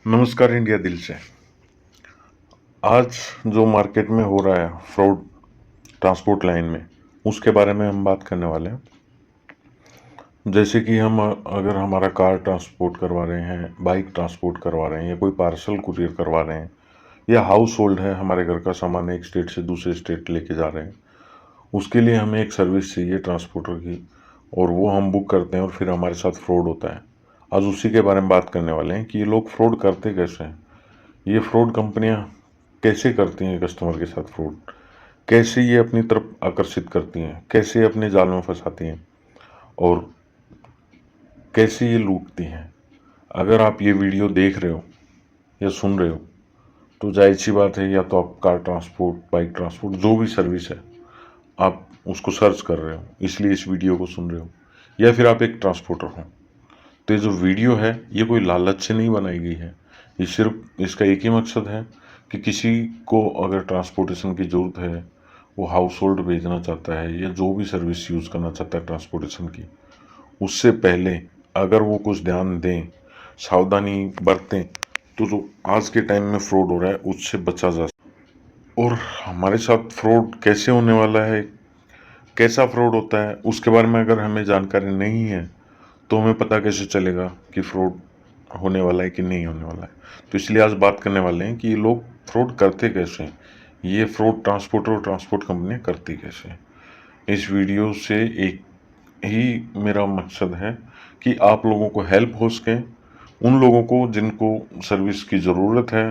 नमस्कार इंडिया दिल से। आज जो मार्केट में हो रहा है फ्रॉड ट्रांसपोर्ट लाइन में, उसके बारे में हम बात करने वाले हैं। जैसे कि हम अगर हमारा कार ट्रांसपोर्ट करवा रहे हैं, बाइक ट्रांसपोर्ट करवा रहे हैं या कोई पार्सल कुरियर करवा रहे हैं या हाउस होल्ड है, हमारे घर का सामान एक स्टेट से दूसरे स्टेट लेके जा रहे हैं, उसके लिए हमें एक सर्विस चाहिए ट्रांसपोर्टर की, और वो हम बुक करते हैं और फिर हमारे साथ फ्रॉड होता है। आज उसी के बारे में बात करने वाले हैं कि ये लोग फ्रॉड करते कैसे हैं। ये फ्रॉड कंपनियां कैसे करती हैं कस्टमर के साथ फ्रॉड, कैसे ये अपनी तरफ आकर्षित करती हैं, कैसे अपने जाल में फंसाती हैं और कैसे ये लूटती हैं। अगर आप ये वीडियो देख रहे हो या सुन रहे हो तो जाहिर सी बात है, या तो आप कार ट्रांसपोर्ट, बाइक ट्रांसपोर्ट, जो भी सर्विस है आप उसको सर्च कर रहे हो, इसलिए इस वीडियो को सुन रहे हो, या फिर आप एक ट्रांसपोर्टर हो। तो ये जो वीडियो है ये कोई लालच से नहीं बनाई गई है। ये सिर्फ इसका एक ही मकसद है कि किसी को अगर ट्रांसपोर्टेशन की ज़रूरत है, वो हाउस होल्ड भेजना चाहता है या जो भी सर्विस यूज़ करना चाहता है ट्रांसपोर्टेशन की, उससे पहले अगर वो कुछ ध्यान दें, सावधानी बरतें, तो जो आज के टाइम में फ्रॉड हो रहा है उससे बचा जा सकता। और हमारे साथ फ्रॉड कैसे होने वाला है, कैसा फ्रॉड होता है, उसके बारे में अगर हमें जानकारी नहीं है तो हमें पता कैसे चलेगा कि फ्रॉड होने वाला है कि नहीं होने वाला है। तो इसलिए आज बात करने वाले हैं कि ये लोग फ्रॉड करते कैसे हैं, ये फ्रॉड ट्रांसपोर्टर और ट्रांसपोर्ट कंपनियां करती कैसे हैं। इस वीडियो से एक ही मेरा मकसद है कि आप लोगों को हेल्प हो सके, उन लोगों को जिनको सर्विस की ज़रूरत है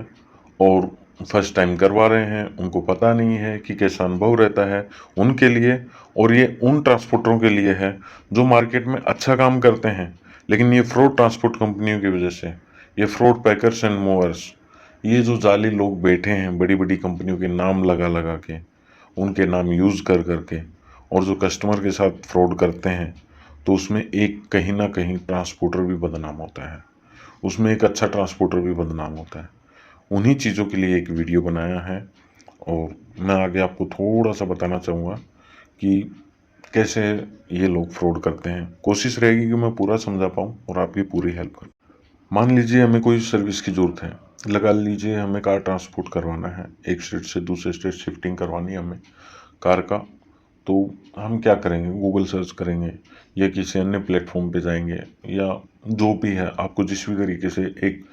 और फर्स्ट टाइम करवा रहे हैं, उनको पता नहीं है कि कैसा अनुभव रहता है, उनके लिए। और ये उन ट्रांसपोर्टरों के लिए है जो मार्केट में अच्छा काम करते हैं, लेकिन ये फ्रॉड ट्रांसपोर्ट कंपनियों की वजह से, ये फ्रॉड पैकर्स एंड मूवर्स, ये जो जाली लोग बैठे हैं बड़ी बड़ी कंपनियों के नाम लगा लगा के, उनके नाम यूज़ कर करके, और जो कस्टमर के साथ फ्रॉड करते हैं, तो उसमें एक कहीं ना कहीं ट्रांसपोर्टर भी बदनाम होता है, उसमें एक अच्छा ट्रांसपोर्टर भी बदनाम होता है। उन्हीं चीज़ों के लिए एक वीडियो बनाया है और मैं आगे आपको थोड़ा सा बताना चाहूँगा कि कैसे ये लोग फ्रॉड करते हैं। कोशिश रहेगी कि मैं पूरा समझा पाऊँ और आपकी पूरी हेल्प करूँ। मान लीजिए हमें कोई सर्विस की ज़रूरत है, लगा लीजिए हमें कार ट्रांसपोर्ट करवाना है, एक स्टेट से दूसरे स्टेट शिफ्टिंग करवानी है हमें कार का। तो हम क्या करेंगे, गूगल सर्च करेंगे या किसी अन्य प्लेटफॉर्म पे जाएंगे, या जो भी है आपको जिस भी तरीके से एक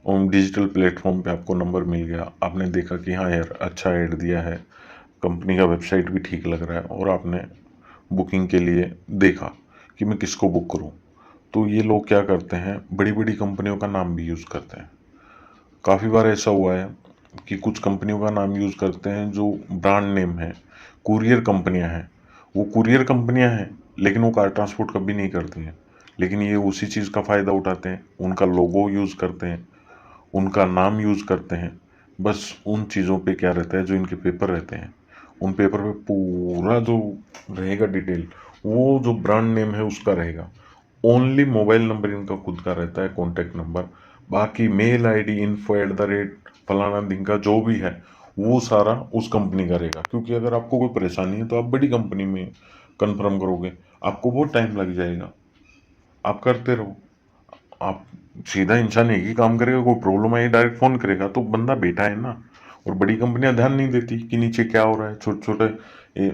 डिजिटल प्लेटफॉर्म पे आपको नंबर मिल गया, आपने देखा कि हाँ यार अच्छा ऐड दिया है, कंपनी का वेबसाइट भी ठीक लग रहा है, और आपने बुकिंग के लिए देखा कि मैं किसको बुक करूं। तो ये लोग क्या करते हैं, बड़ी बड़ी कंपनियों का नाम भी यूज़ करते हैं। काफ़ी बार ऐसा हुआ है कि कुछ कंपनियों का नाम यूज़ करते हैं जो ब्रांड नेम है, कुरियर कंपनियां हैं, वो कुरियर कंपनियां हैं लेकिन वो कार ट्रांसपोर्ट कभी नहीं करती हैं। लेकिन ये उसी चीज़ का फ़ायदा उठाते हैं, उनका लोगो यूज़ करते हैं, उनका नाम यूज़ करते हैं। बस उन चीज़ों पे क्या रहता है, जो इनके पेपर रहते हैं, उन पेपर पे पूरा जो रहेगा डिटेल, वो जो ब्रांड नेम है उसका रहेगा। ओनली मोबाइल नंबर इनका खुद का रहता है, कॉन्टैक्ट नंबर। बाकी मेल आईडी info@, फलाना दिन का जो भी है, वो सारा उस कंपनी का रहेगा। क्योंकि अगर आपको कोई परेशानी है तो आप बड़ी कंपनी में कन्फर्म करोगे, आपको बहुत टाइम लग जाएगा। आप करते रहो, आप सीधा इंसान एक ही काम करेगा, कोई प्रॉब्लम आई डायरेक्ट फ़ोन करेगा, तो बंदा बैठा है ना। और बड़ी कंपनियां ध्यान नहीं देती कि नीचे क्या हो रहा है, छोटे छोटे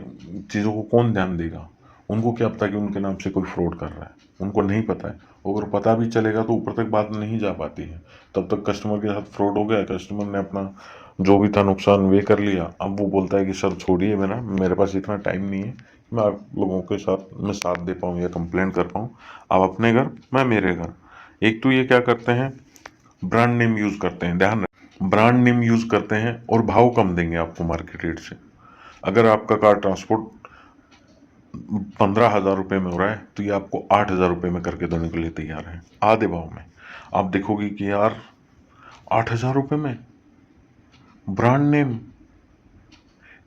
चीज़ों को कौन ध्यान देगा। उनको क्या पता कि उनके नाम से कोई फ्रॉड कर रहा है, उनको नहीं पता है। अगर पता भी चलेगा तो ऊपर तक बात नहीं जा पाती है। तब तक कस्टमर के साथ फ्रॉड हो गया, कस्टमर ने अपना जो भी था नुकसान वे कर लिया। अब वो बोलता है कि सर छोड़िए, मेरे पास इतना टाइम नहीं है, मैं आप लोगों के साथ मैं साथ दे पाऊँ या कंप्लेंट कर पाऊँ। आप अपने घर, मैं मेरे घर। एक तो ये क्या करते हैं, ब्रांड नेम यूज़ करते हैं, ध्यान रखें, ब्रांड नेम यूज़ करते हैं और भाव कम देंगे आपको मार्केट रेट से। अगर आपका कार ट्रांसपोर्ट 15,000 रुपये में हो रहा है तो ये आपको 8,000 रुपये में करके देने के लिए तैयार है, आधे भाव में। आप देखोगे कि यार 8,000 रुपये में ब्रांड नेम,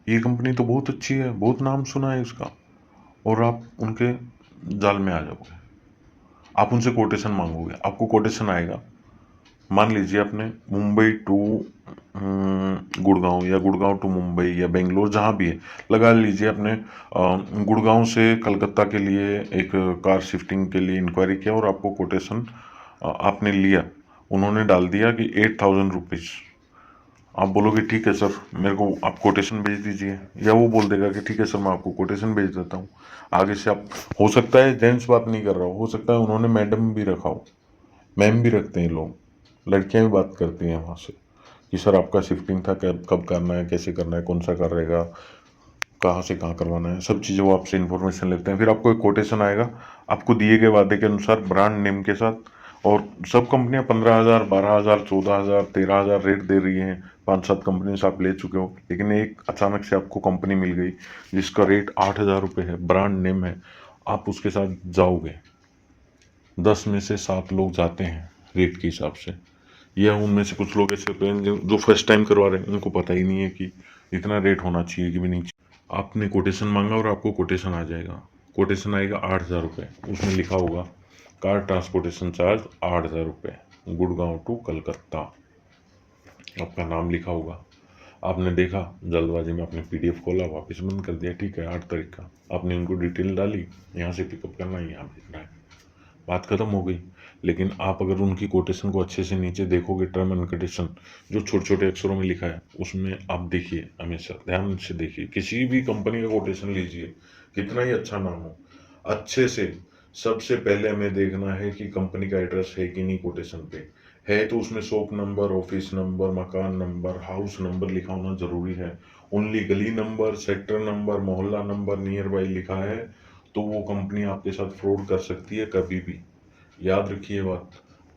ये कंपनी तो बहुत अच्छी है, बहुत नाम सुना है इसका, और आप उनके जाल में आ जाओगे। आप उनसे कोटेशन मांगोगे, आपको कोटेशन आएगा। मान लीजिए आपने मुंबई टू गुड़गांव, या गुड़गांव टू मुंबई, या बेंगलोर, जहाँ भी है, लगा लीजिए आपने गुड़गांव से कलकत्ता के लिए एक कार शिफ्टिंग के लिए इंक्वायरी किया और आपको कोटेशन आपने लिया, उन्होंने डाल दिया कि 8,000 रुपीज़। आप बोलोगे ठीक है सर, मेरे को आप कोटेशन भेज दीजिए, या वो बोल देगा कि ठीक है सर मैं आपको कोटेशन भेज देता हूँ। आगे से आप, हो सकता है जेंट्स बात नहीं कर रहा हो सकता है उन्होंने मैडम भी रखा हो, मैम भी रखते हैं लोग, लड़कियां भी बात करती हैं वहाँ से कि सर आपका शिफ्टिंग था, कब कब करना है, कैसे करना है, कौन सा कर रहेगा, कहाँ से कहाँ करवाना है, सब चीज़ें वो आपसे इन्फॉर्मेशन लेते हैं। फिर आपको एक कोटेशन आएगा आपको दिए गए वादे के अनुसार ब्रांड नेम के साथ। और सब कंपनियां 15,000, 12,000, 14,000, 13,000 रेट दे रही हैं। 5-7 कंपनी से आप ले चुके हो, लेकिन एक अचानक से आपको कंपनी मिल गई जिसका रेट 8,000 रुपये है, ब्रांड नेम है, आप उसके साथ जाओगे। 10 में से 7 लोग जाते हैं रेट के हिसाब से, या उनमें से कुछ लोग ऐसे होते हैं जो फर्स्ट टाइम करवा रहे हैं, उनको पता ही नहीं है कि इतना रेट होना चाहिए कि भी नहीं। आपने कोटेशन मांगा और आपको कोटेशन आ जाएगा। कोटेशन आएगा 8,000 रुपये, उसमें लिखा होगा कार ट्रांसपोर्टेशन चार्ज 8,000 रुपये, गुड़गांव टू कलकत्ता, आपका नाम लिखा होगा। आपने देखा जल्दबाजी में, आपने PDF खोला, वापस बंद कर दिया, ठीक है 8 तारीख का, आपने उनको डिटेल डाली, यहाँ से पिकअप करना है, यहाँ भेजना है, बात खत्म हो गई। लेकिन आप अगर उनकी कोटेशन को अच्छे से नीचे देखोगे, टर्म एंड कंडीशन जो छोटे छोटे अक्षरों में लिखा है, उसमें आप देखिए, हमेशा ध्यान से देखिए, किसी भी कंपनी का कोटेशन लीजिए, कितना ही अच्छा नाम हो, अच्छे से सबसे पहले हमें देखना है कि कंपनी का एड्रेस है कि नहीं कोटेशन पे। है तो उसमें शॉप नंबर, ऑफिस नंबर, मकान नंबर, हाउस नंबर लिखा होना जरूरी है। ओनली गली नंबर, सेक्टर नंबर, मोहल्ला नंबर नियर बाई लिखा है तो वो कंपनी आपके साथ फ्रॉड कर सकती है कभी भी। याद रखिए बात,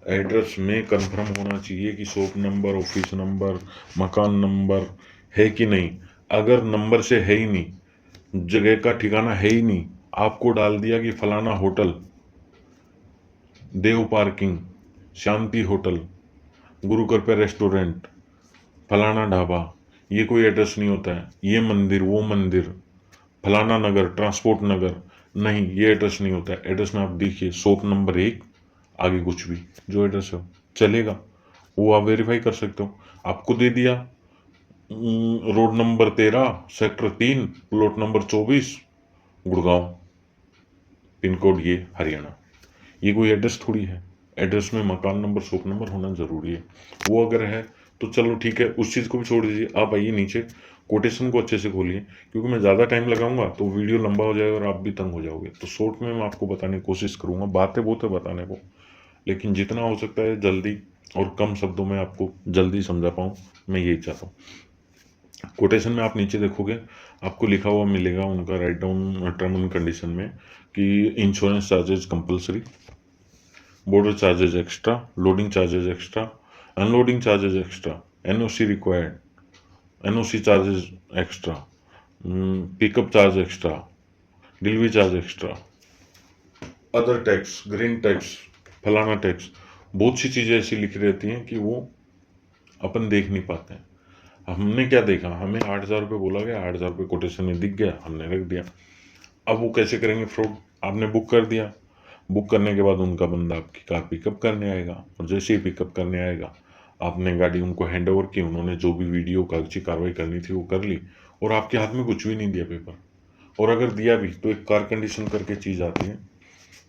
एड्रेस में कंफर्म होना चाहिए कि शॉप नंबर, ऑफिस नंबर, मकान नंबर है कि नहीं। अगर नंबर से है ही नहीं, जगह का ठिकाना है ही नहीं, आपको डाल दिया कि फलाना होटल, देव पार्किंग, शांति होटल, गुरु कृपा रेस्टोरेंट, फलाना ढाबा, ये कोई एड्रेस नहीं होता है। ये मंदिर, वो मंदिर, फलाना नगर, ट्रांसपोर्ट नगर, नहीं, ये एड्रेस नहीं होता है। एड्रेस में आप देखिए शॉप नंबर 1, आगे कुछ भी जो एड्रेस है चलेगा, वो आप वेरीफाई कर सकते हो। आपको दे दिया road number 13, sector 3, plot number 24, Gurgaon, pin code ये हरियाणा, ये कोई एड्रेस थोड़ी है। एड्रेस में मकान नंबर, शॉप नंबर होना जरूरी है। वो अगर है तो चलो ठीक है, उस चीज़ को भी छोड़ दीजिए, आप आइए नीचे, कोटेशन को अच्छे से खोलिए, क्योंकि मैं ज़्यादा टाइम लगाऊंगा तो वीडियो लंबा हो जाएगा और आप भी तंग हो जाओगे। तो शॉर्ट में मैं आपको बताने की कोशिश करूंगा, बातें बहुत है बताने को, लेकिन जितना हो सकता है जल्दी और कम शब्दों में आपको जल्दी समझा पाऊँ, मैं यही चाहता हूँ। कोटेशन में आप नीचे देखोगे, आपको लिखा हुआ मिलेगा उनका write down term and condition में कि insurance charges compulsory, border charges extra, loading charges extra, unloading charges extra, NOC required, NOC charges extra, pickup charge extra, delivery charge extra, other tax, green tax, फलाना tax, बहुत सी चीज़ें ऐसी लिखी रहती हैं कि वो अपन देख नहीं पाते हैं। हमने क्या देखा, हमें 8,000 रुपये बोला गया, 8,000 रुपये कोटेशन में दिख गया, हमने रख दिया। अब वो कैसे करेंगे फ्रॉड, आपने बुक कर दिया, बुक करने के बाद उनका बंदा आपकी कार पिकअप करने आएगा, और जैसे ही पिकअप करने आएगा, आपने गाड़ी उनको हैंड ओवर की, उन्होंने जो भी वीडियो कागजी कार्रवाई करनी थी वो कर ली, और आपके हाथ में कुछ भी नहीं दिया पेपर। और अगर दिया भी तो एक कार कंडीशन करके चीज़ आती है,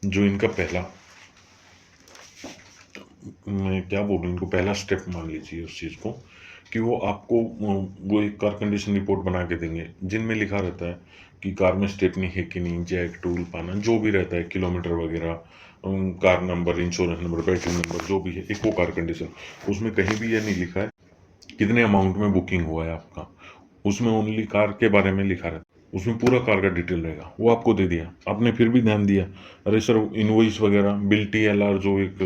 जो इनका पहला, मैं क्या बोलूँ, इनको पहला स्टेप मान लीजिए उस चीज़ को, कि वो आपको वो एक कार कंडीशन रिपोर्ट बना के देंगे, जिनमें लिखा रहता है कि कार में स्टेपनी है कि नहीं, जैक, टूल पाना, जो भी रहता है, किलोमीटर वगैरह, car number, insurance number, battery number, जो भी है, एक वो कार कंडीशन। उसमें कहीं भी ये नहीं लिखा है कितने अमाउंट में बुकिंग हुआ है आपका, उसमें ओनली कार के बारे में लिखा रहता है, उसमें पूरा कार का डिटेल रहेगा। वो आपको दे दिया, आपने फिर भी ध्यान दिया, अरे सर इनवॉइस वगैरह, बिल्टी, LR, जो एक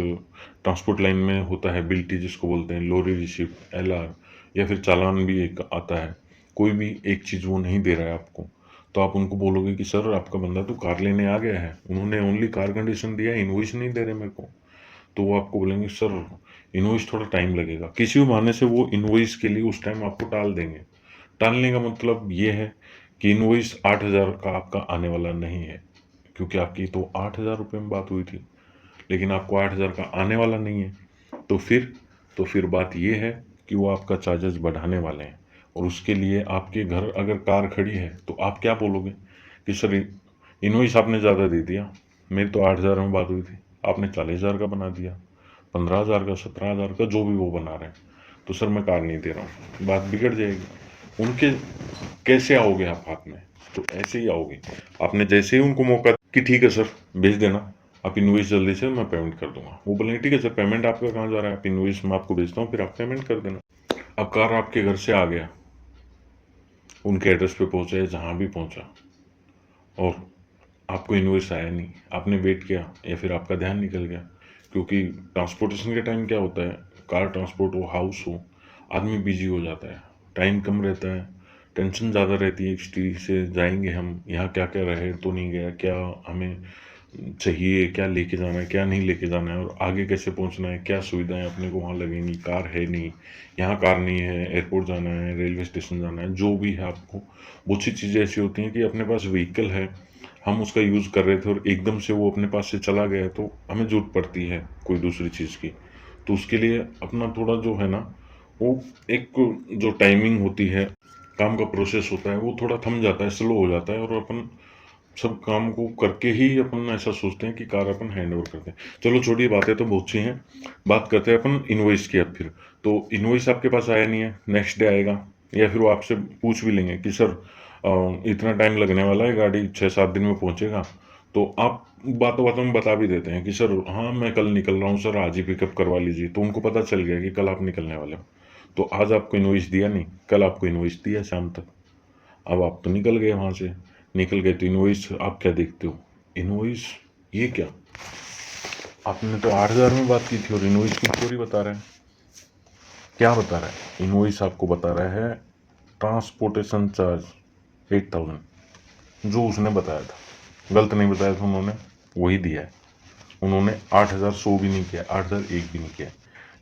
ट्रांसपोर्ट लाइन में होता है, बिल्टी जिसको बोलते हैं, लोरी रिसिप्ट, LR, या फिर चालान भी एक आता है, कोई भी एक चीज़ वो नहीं दे रहा है आपको, तो आप उनको बोलोगे कि सर आपका बंदा तो कार लेने आ गया है, उन्होंने ओनली कार कंडीशन दिया, इनवॉइस नहीं दे रहे मेरे को। तो वो आपको बोलेंगे सर इनवॉइस थोड़ा टाइम लगेगा, किसी भी बहाने से वो इनवॉइस के लिए उस टाइम आपको टाल देंगे। टालने का मतलब ये है कि इनवॉइस 8,000 का आपका आने वाला नहीं है, क्योंकि आपकी तो 8,000 रुपये में बात हुई थी, लेकिन आपको 8,000 का आने वाला नहीं है। तो फिर बात ये है कि वो आपका चार्जेस बढ़ाने वाले हैं, और उसके लिए आपके घर अगर कार खड़ी है तो आप क्या बोलोगे कि सर इनवॉइस आपने ज़्यादा दे दिया, मेरी तो 8,000 में बात हुई थी, आपने 40,000 का बना दिया, 15,000 का, 17,000 का, जो भी वो बना रहे हैं, तो सर मैं कार नहीं दे रहा हूँ, बात बिगड़ जाएगी। उनके कैसे आओगे आप हाथ में? तो ऐसे ही आओगे। आपने जैसे ही उनको मौका कि ठीक है सर भेज देना, आप इनवॉइस जल्दी से, मैं पेमेंट कर दूंगा, वो बोलेंगे ठीक है सर पेमेंट आपका कहाँ जा रहा है, आप इनवॉइस मैं आपको भेजता हूँ, फिर आप पेमेंट कर देना। अब कार आपके घर से आ गया, उनके एड्रेस पे पहुंचा या जहाँ भी पहुंचा, और आपको इनवॉइस आया नहीं, आपने वेट किया या फिर आपका ध्यान निकल गया, क्योंकि ट्रांसपोर्टेशन के टाइम क्या होता है, कार ट्रांसपोर्ट हो, हाउस हो, आदमी बिजी हो जाता है, टाइम कम रहता है, टेंशन ज़्यादा रहती है, सिटी से जाएंगे हम, यहाँ क्या क्या रहे तो नहीं गया, क्या हमें चाहिए, क्या लेके जाना है, क्या नहीं लेके जाना है, और आगे कैसे पहुंचना है, क्या सुविधाएं अपने को वहाँ लगेंगी, कार है नहीं, यहाँ कार नहीं है, एयरपोर्ट जाना है, रेलवे स्टेशन जाना है, जो भी है आपको, बहुत सी चीज़ें ऐसी होती हैं कि अपने पास व्हीकल है, हम उसका यूज़ कर रहे थे और एकदम से वो अपने पास से चला गया, तो हमें ज़रूरत पड़ती है कोई दूसरी चीज़ की, तो उसके लिए अपना थोड़ा जो है ना, वो एक जो टाइमिंग होती है, काम का प्रोसेस होता है, वो थोड़ा थम जाता है, स्लो हो जाता है, और अपन सब काम को करके ही अपन ऐसा सोचते हैं कि कार अपन हैंड ओवर करते हैं। चलो छोड़िए, बातें तो बहुत सी हैं, बात करते हैं अपन इनवॉइस की। अब फिर तो इनवॉइस आपके पास आया नहीं है, नेक्स्ट डे आएगा, या फिर वो आपसे पूछ भी लेंगे कि सर इतना टाइम लगने वाला है, गाड़ी 6-7 दिन में पहुंचेगा, तो आप बातों बातों में बता भी देते हैं कि सर हाँ मैं कल निकल रहा हूँ सर, आज ही पिकअप करवा लीजिए, तो उनको पता चल गया कि कल आप निकलने वाले हो, तो आज आपको इनवॉइस दिया नहीं, कल आपको इनवॉइस दिया शाम तक, अब आप तो निकल गए वहाँ से, निकल गए तो इनवॉइस आप क्या देखते हो, इनवॉइस ये क्या, आपने तो 8,000 में बात की थी और इनवॉइस की स्टोरी बता रहे हैं, क्या बता रहा है इनवॉइस, आपको बता रहा है ट्रांसपोर्टेशन चार्ज 8,000, जो उसने बताया था, गलत नहीं बताया था उन्होंने, वही दिया है, उन्होंने 8,000 शो भी नहीं किया, 8,001 भी नहीं किया,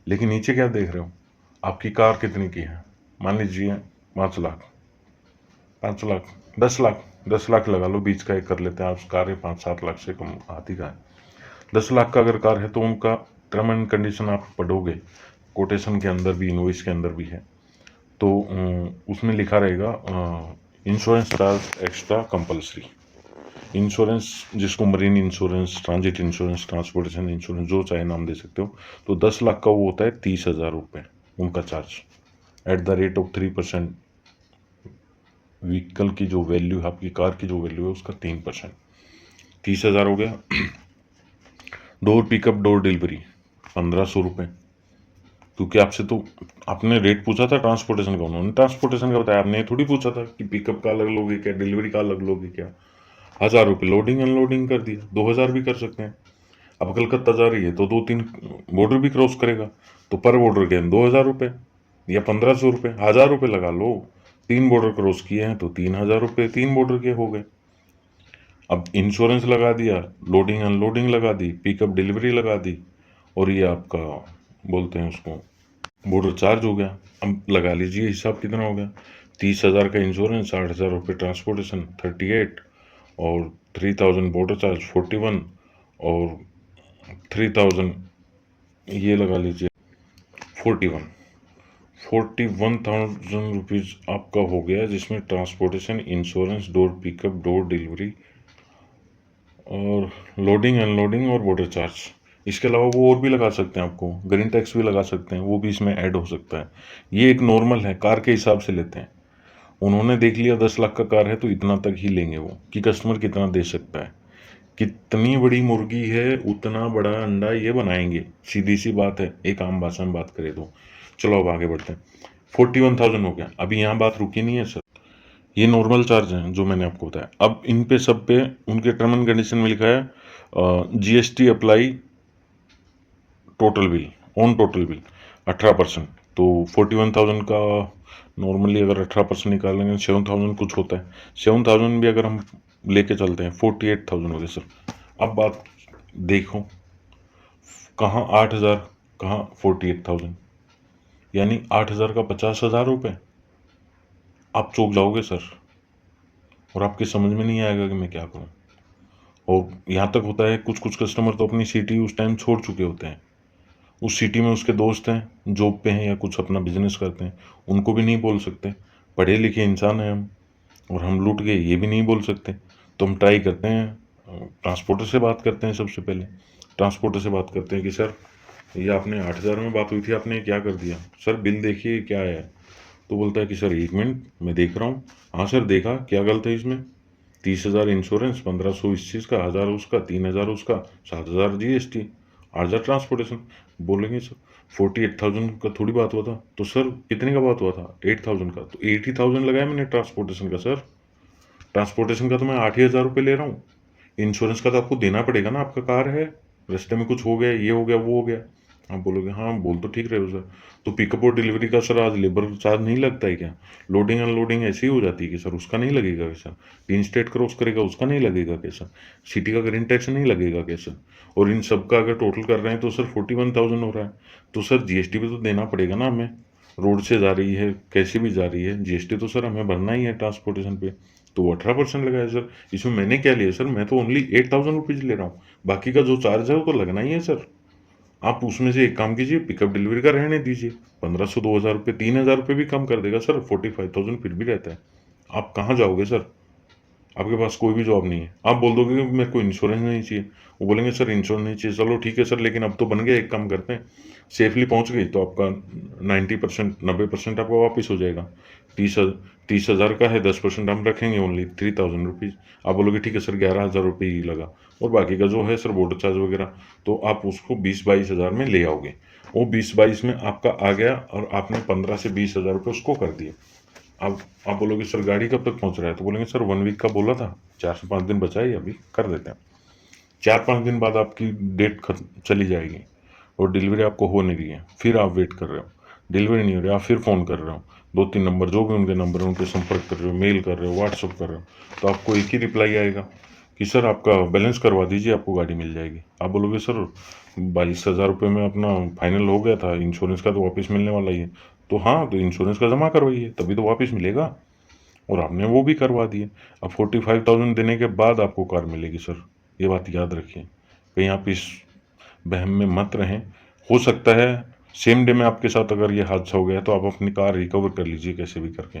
लेकिन नीचे क्या देख रहे हो, आपकी कार कितने की है, मान लीजिए 5 लाख, 5 लाख, 10 लाख, 10 लाख लगा लो, बीच का एक कर लेते हैं, आप कार है 5-7 लाख से कम आती का है, 10 लाख का अगर कार है तो उनका टर्म एंड कंडीशन आप पढ़ोगे, कोटेशन के अंदर भी, इनवॉइस के अंदर भी है, तो उसमें लिखा रहेगा insurance charge extra compulsory, insurance जिसको marine insurance, transit insurance, transportation insurance, जो चाहे नाम दे सकते हो, तो 10 लाख का वो होता है 30,000 रुपये उनका charge, at the rate of 3%, vehicle की जो वैल्यू है, आपकी कार की जो वैल्यू है उसका 3%, 30,000 हो गया। डोर पिकअप डोर डिलीवरी 1,500 रुपये, क्योंकि आपसे तो आपने रेट पूछा था ट्रांसपोर्टेशन का, उन्होंने ट्रांसपोर्टेशन का बताया, आपने थोड़ी पूछा था कि पिकअप का अलग लोगे क्या, डिलीवरी का अलग लोगे क्या, 1,000 रुपये लोडिंग अनलोडिंग कर दिया, 2,000 भी कर सकते हैं। अब कलकत्ता जा रही है तो 2-3 बॉर्डर भी क्रॉस करेगा, तो पर बॉर्डर के 2,000 रुपये या 1,500 रुपये, 1,000 रुपये लगा लो, 3 बॉर्डर क्रॉस किए हैं तो 3,000 रुपये, 3 बॉर्डर के हो गए। अब इंश्योरेंस लगा दिया, लोडिंग अनलोडिंग लगा दी, पिकअप डिलीवरी लगा दी, और ये आपका बोलते हैं उसको बॉर्डर चार्ज हो गया। अब लगा लीजिए हिसाब कितना हो गया, 30,000 का इंश्योरेंस, 8,000 रुपये ट्रांसपोर्टेशन 38, और 3,000 बॉर्डर चार्ज 41, और 3,000 ये लगा लीजिए 41, 41,000 रुपीज़ आपका हो गया, जिसमें transportation, insurance, door pickup, door delivery, और लोडिंग अनलोडिंग, और बॉर्डर चार्ज। इसके अलावा वो और भी लगा सकते हैं, आपको ग्रीन टैक्स भी लगा सकते हैं, वो भी इसमें ऐड हो सकता है। ये एक नॉर्मल है, कार के हिसाब से लेते हैं, उन्होंने देख लिया 10 लाख का कार है तो इतना तक ही लेंगे वो, कि कस्टमर कितना दे सकता है, कितनी बड़ी मुर्गी है उतना बड़ा अंडा ये बनाएंगे, सीधी सी बात है, एक आम भाषा में बात करें तो। चलो अब आगे बढ़ते हैं, 41,000 हो गया, अभी यहाँ बात रुकी नहीं है सर, ये नॉर्मल चार्ज हैं जो मैंने आपको बताया। अब इन पे सब पे उनके टर्म एंड कंडीशन में लिखा है GST apply total bill, on total bill 18%, तो 41,000 का नॉर्मली अगर 18% निकालेंगे 7,000 कुछ होता है, 7,000 भी अगर हम लेके चलते हैं 48,000 हो गए सर। अब बात देखो, कहाँ 8,000, कहाँ 48,000, यानी 8,000 का 50,000 रुपये, आप चौंक जाओगे सर, और आपके समझ में नहीं आएगा कि मैं क्या करूं। और यहाँ तक होता है, कुछ कुछ कस्टमर तो अपनी सिटी उस टाइम छोड़ चुके होते हैं, उस सिटी में उसके दोस्त हैं, जॉब पे हैं या कुछ अपना बिजनेस करते हैं, उनको भी नहीं बोल सकते, पढ़े लिखे इंसान हैं हम, और हम लूट गए ये भी नहीं बोल सकते, तो हम ट्राई करते हैं, ट्रांसपोर्टर से बात करते हैं, सबसे पहले ट्रांसपोर्टर से बात करते हैं कि सर ये आपने 8,000 में बात हुई थी, आपने क्या कर दिया? सर बिल देखिए क्या है। तो बोलता है कि सर 1 मिनट मैं देख रहा हूँ। हाँ सर देखा, क्या गलत है इसमें? 30,000 इंश्योरेंस, 1,500 इस चीज़ का, 1,000 उसका, 3,000 उसका, 7,000 जीएसटी, 8,000 ट्रांसपोर्टेशन। बोलेंगे सर 48,000 का थोड़ी बात हुआ था। तो सर कितने का बात हुआ था? 8,000 का। तो 80,000 लगाया मैंने ट्रांसपोर्टेशन का सर। ट्रांसपोर्टेशन का तो मैं 8,000 रुपये ले रहा हूँ। इंश्योरेंस का तो आपको देना पड़ेगा ना, आपका कार है, रास्ते में कुछ हो गया, ये हो गया, वो हो गया। आप बोलोगे हाँ बोल तो ठीक रहे हो सर। तो पिकअप और डिलीवरी का सर आज लेबर चार्ज नहीं लगता है क्या? लोडिंग अनलोडिंग ऐसी ही हो जाती है कि सर उसका नहीं लगेगा कैसा? 3 स्टेट क्रॉस करेगा उसका नहीं लगेगा कैसा? सिटी का ग्रीन टैक्स नहीं लगेगा कैसा? और इन सब का अगर टोटल कर रहे हैं तो सर 41,000 हो रहा है। तो सर जीएसटी भी तो देना पड़ेगा ना हमें। रोड से जा रही है, कैसे भी जा रही है, जीएसटी तो सर हमें भरना ही है ट्रांसपोर्टेशन पे। तो वो 18% लगाया सर। इसमें मैंने क्या लिया सर? मैं तो ओनली 8,000 रुपीज़ ले रहा हूँ। बाकी का जो चार्ज है वो तो लगना ही है सर। आप उसमें से एक काम कीजिए, पिकअप डिलीवरी का रहने दीजिए। 1,500, 2,000 रुपये, 3,000 रुपये भी कम कर देगा सर, 45,000 फिर भी रहता है। आप कहाँ जाओगे सर? आपके पास कोई भी जॉब नहीं है। आप बोल दोगे कि मेरे को इंश्योरेंस नहीं चाहिए। वो बोलेंगे सर इंश्योरेंस नहीं चाहिए। चलो ठीक है सर, लेकिन अब तो बन गया, एक काम करते हैं, सेफली पहुंच गई तो आपका 90%, 90% आपका वापस हो जाएगा। 30,000 का है, 10% हम रखेंगे, ओनली 3,000 रुपीज़। आप बोलोगे ठीक है सर, 11,000 रुपये ही लगा। और बाकी का जो है सर बॉर्डर चार्ज वगैरह, तो आप उसको 20-22 हज़ार में ले आओगे। वो 20-22 में आपका आ गया और आपने 15 से 20 हज़ार रुपये उसको कर दिए। अब आप बोलोगे सर गाड़ी कब तक पहुंच रहा है? तो बोलेंगे सर 1 वीक का बोला था, 4 से 5 दिन बचा है, अभी कर देते हैं। 4-5 दिन बाद आपकी डेट चली जाएगी और डिलीवरी आपको हो नहीं रही है। फिर आप वेट कर रहे हो, डिलीवरी नहीं हो रही, आप फिर फ़ोन कर रहे हो, 2-3 नंबर जो भी उनके नंबर हैं उन पे संपर्क कर रहे हो, मेल कर रहे हो, व्हाट्सअप कर रहे हो, तो आपको एक ही रिप्लाई आएगा कि सर आपका बैलेंस करवा दीजिए, आपको गाड़ी मिल जाएगी। आप बोलोगे सर 22,000 रुपये में अपना फाइनल हो गया था, इंश्योरेंस का तो वापस मिलने वाला ही है। तो हाँ, तो इंश्योरेंस का जमा करवाइए, तभी तो वापस मिलेगा। और आपने वो भी करवा दिए। अब 45,000 देने के बाद आपको कार मिलेगी सर, ये बात याद रखिए। कहीं आप इस वहम में मत रहें। हो सकता है सेम डे में आपके साथ अगर ये हादसा हो गया तो आप अपनी कार रिकवर कर लीजिए कैसे भी करके।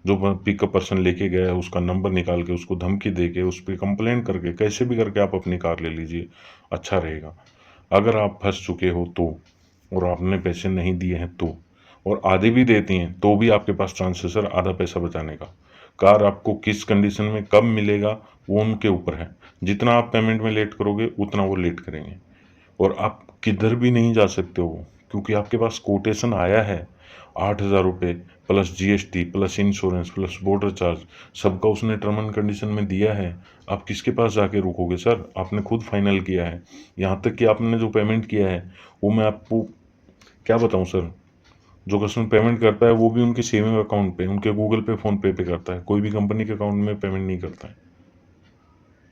जो पिकअप पर्सन लेके गया है उसका नंबर निकाल के, उसको धमकी दे के, उस पर कंप्लेंट करके, कैसे भी करके आप अपनी कार ले लीजिए, अच्छा रहेगा। अगर आप फंस चुके हो तो, और आपने पैसे नहीं दिए हैं तो, और आधे भी देती हैं तो भी आपके पास चांस है सर आधा पैसा बचाने का। कार आपको किस कंडीशन में कब मिलेगा वो उनके ऊपर है। जितना आप पेमेंट में लेट करोगे उतना वो लेट करेंगे। और आप किधर भी नहीं जा सकते हो, क्योंकि आपके पास कोटेशन आया है 8,000 रुपये plus GST plus insurance plus border charge, सबका उसने टर्म एंड कंडीशन में दिया है। आप किसके पास जाके रुकोगे सर? आपने खुद फाइनल किया है। यहाँ तक कि आपने जो पेमेंट किया है वो मैं आपको क्या बताऊँ सर। जो कस्टमर पेमेंट करता है वो भी उनके सेविंग अकाउंट पे, उनके गूगल पे, फ़ोन पे करता है, कोई भी कंपनी के अकाउंट में पेमेंट नहीं करता है।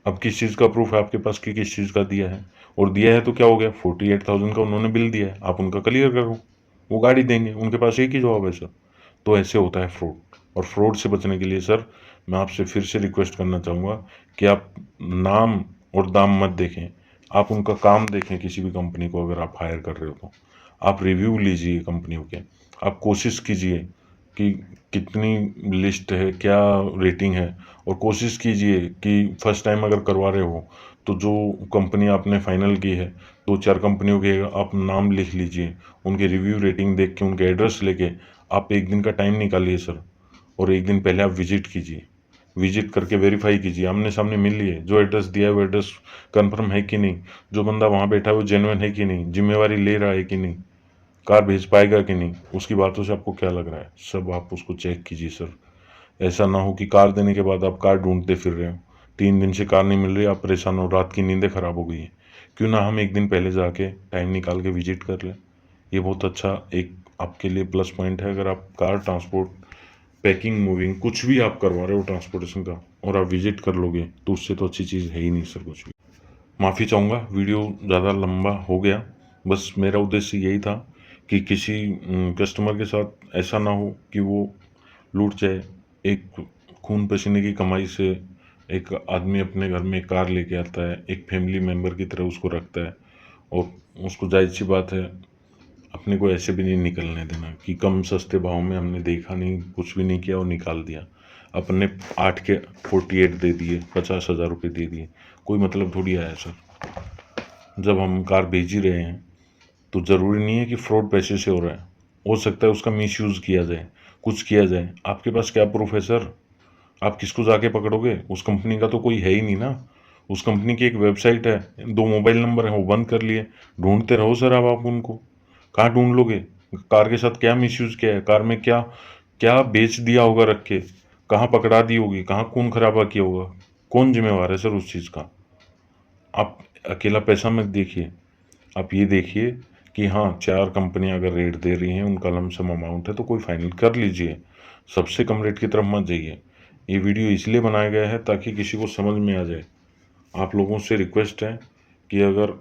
अब किस चीज़ का प्रूफ है आपके पास कि किस चीज़ का दिया है? और दिया है तो क्या हो गया, 48,000 का उन्होंने बिल दिया है, आप उनका क्लियर करो, वो गाड़ी देंगे, उनके पास एक ही जवाब है सर। तो ऐसे होता है फ्रॉड। और फ्रॉड से बचने के लिए सर मैं आपसे फिर से रिक्वेस्ट करना चाहूँगा कि आप नाम और दाम मत देखें, आप उनका काम देखें। किसी भी कंपनी को अगर आप हायर कर रहे हो तो आप रिव्यू लीजिए कंपनियों के, आप कोशिश कीजिए कि कितनी लिस्ट है, क्या रेटिंग है, और कोशिश कीजिए कि फर्स्ट टाइम अगर करवा रहे हो तो जो कंपनी आपने फाइनल की है 2-4 कंपनियों के आप नाम लिख लीजिए, उनके रिव्यू रेटिंग देख के, उनके एड्रेस लेके आप एक दिन का टाइम निकालिए सर। और एक दिन पहले आप विजिट कीजिए, विजिट करके वेरीफाई कीजिए, आमने सामने मिल लिए, जो एड्रेस दिया है वो एड्रेस कंफर्म है कि नहीं, जो बंदा वहाँ बैठा है वो जेन्युइन है कि नहीं, जिम्मेवारी ले रहा है कि नहीं, कार भेज पाएगा कि नहीं, उसकी बातों से आपको क्या लग रहा है, सब आप उसको चेक कीजिए सर। ऐसा ना हो कि कार देने के बाद आप कार ढूंढते फिर रहे हो, 3 दिन से कार नहीं मिल रही, आप परेशान हो, रात की नींदें खराब हो गई है। क्यों ना हम एक दिन पहले जाके टाइम निकाल के विजिट कर लें। ये बहुत अच्छा एक आपके लिए प्लस पॉइंट है। अगर आप कार ट्रांसपोर्ट, पैकिंग, मूविंग कुछ भी आप करवा रहे हो ट्रांसपोर्टेशन का, और आप विजिट कर लोगे तो उससे तो अच्छी चीज़ है ही नहीं सर कुछ भी। माफ़ी चाहूँगा वीडियो ज़्यादा लंबा हो गया। बस मेरा उद्देश्य यही था कि किसी कस्टमर के साथ ऐसा ना हो कि वो लूट जाए। एक खून पसीने की कमाई से एक आदमी अपने घर में कार लेके आता है, एक फैमिली मेम्बर की तरह उसको रखता है, और उसको जाहिर सी बात है अपने को ऐसे भी नहीं निकलने देना कि कम सस्ते भाव में हमने देखा नहीं, कुछ भी नहीं किया और निकाल दिया। अपने 8 के 48 दे दिए, 50,000 रुपये दे दिए, कोई मतलब थोड़ी आया सर। जब हम कार भेज ही रहे हैं तो ज़रूरी नहीं है कि फ्रॉड पैसे से हो रहा है, हो सकता है उसका मिसयूज़ किया जाए, कुछ किया जाए। आपके पास क्या प्रूफ है सर? आप किसको जाके पकड़ोगे? उस कंपनी का तो कोई है ही नहीं ना। उस कंपनी की एक वेबसाइट है, 2 मोबाइल नंबर हैं, वो बंद कर लिए। ढूँढते रहो सर अब आप उनको। कहाँ ढूँढ लोगे? कार के साथ क्या मिसयूज़ किया है? कार में क्या क्या बेच दिया होगा रख के? कहाँ पकड़ा दी होगी? कहाँ खून खराबा किया होगा? कौन ज़िम्मेवार है सर उस चीज़ का? आप अकेला पैसा मत देखिए, आप ये देखिए कि हाँ, 4 कंपनियाँ अगर रेट दे रही हैं, उनका लमसम अमाउंट है, तो कोई फाइनल कर लीजिए। सबसे कम रेट की तरफ मत जाइए। ये वीडियो इसलिए बनाया गया है ताकि किसी को समझ में आ जाए। आप लोगों से रिक्वेस्ट है कि अगर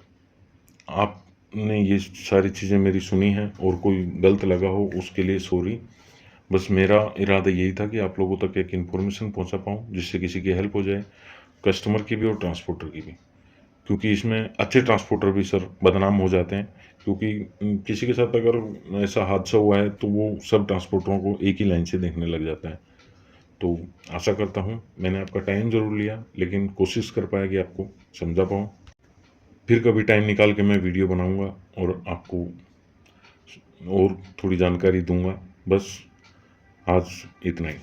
आपने ये सारी चीज़ें मेरी सुनी हैं और कोई गलत लगा हो, उसके लिए सॉरी। बस मेरा इरादा यही था कि आप लोगों तक एक इन्फॉर्मेशन पहुंचा पाऊँ, जिससे किसी की हेल्प हो जाए, कस्टमर की भी और ट्रांसपोर्टर की भी। क्योंकि इसमें अच्छे ट्रांसपोर्टर भी सर बदनाम हो जाते हैं, क्योंकि किसी के साथ अगर ऐसा हादसा हुआ है, तो वो सब ट्रांसपोर्टरों को एक ही लाइन से देखने लग जाता है। तो आशा करता हूँ मैंने आपका टाइम ज़रूर लिया, लेकिन कोशिश कर पाया कि आपको समझा पाऊँ। फिर कभी टाइम निकाल के मैं वीडियो बनाऊँगा और आपको और थोड़ी जानकारी दूँगा। बस आज इतना ही।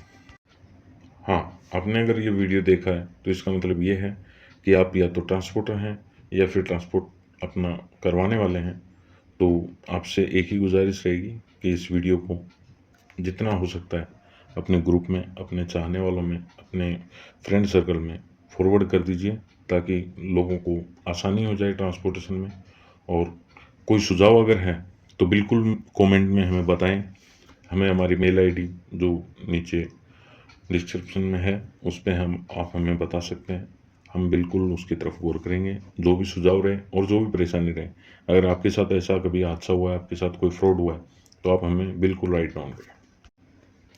हाँ, आपने अगर ये वीडियो देखा है, तो इसका मतलब ये है कि आप या तो ट्रांसपोर्टर हैं या फिर ट्रांसपोर्ट अपना करवाने वाले हैं। तो आपसे एक ही गुज़ारिश रहेगी कि इस वीडियो को जितना हो सकता है अपने ग्रुप में, अपने चाहने वालों में, अपने फ्रेंड सर्कल में फॉरवर्ड कर दीजिए, ताकि लोगों को आसानी हो जाए ट्रांसपोर्टेशन में। और कोई सुझाव अगर है, तो बिल्कुल कमेंट में हमें बताएं। हमें हमारी मेल आईडी जो नीचे डिस्क्रिप्शन में है, उस पे आप हमें बता सकते हैं। हम बिल्कुल उसकी तरफ गौर करेंगे, जो भी सुझाव रहे और जो भी परेशानी रहे। अगर आपके साथ ऐसा कभी हादसा हुआ है, आपके साथ कोई फ्रॉड हुआ है, तो आप हमें बिल्कुल राइट डाउन करें।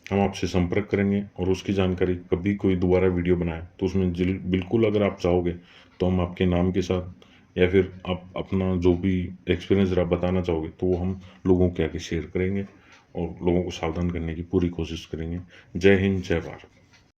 हम आपसे संपर्क करेंगे और उसकी जानकारी कभी कोई दोबारा वीडियो बनाए, तो उसमें बिल्कुल अगर आप चाहोगे, तो हम आपके नाम के साथ या फिर आप अपना जो भी एक्सपीरियंस आप बताना चाहोगे, तो वो हम लोगों के आगे शेयर करेंगे और लोगों को सावधान करने की पूरी कोशिश करेंगे। जय हिंद, जय भारत।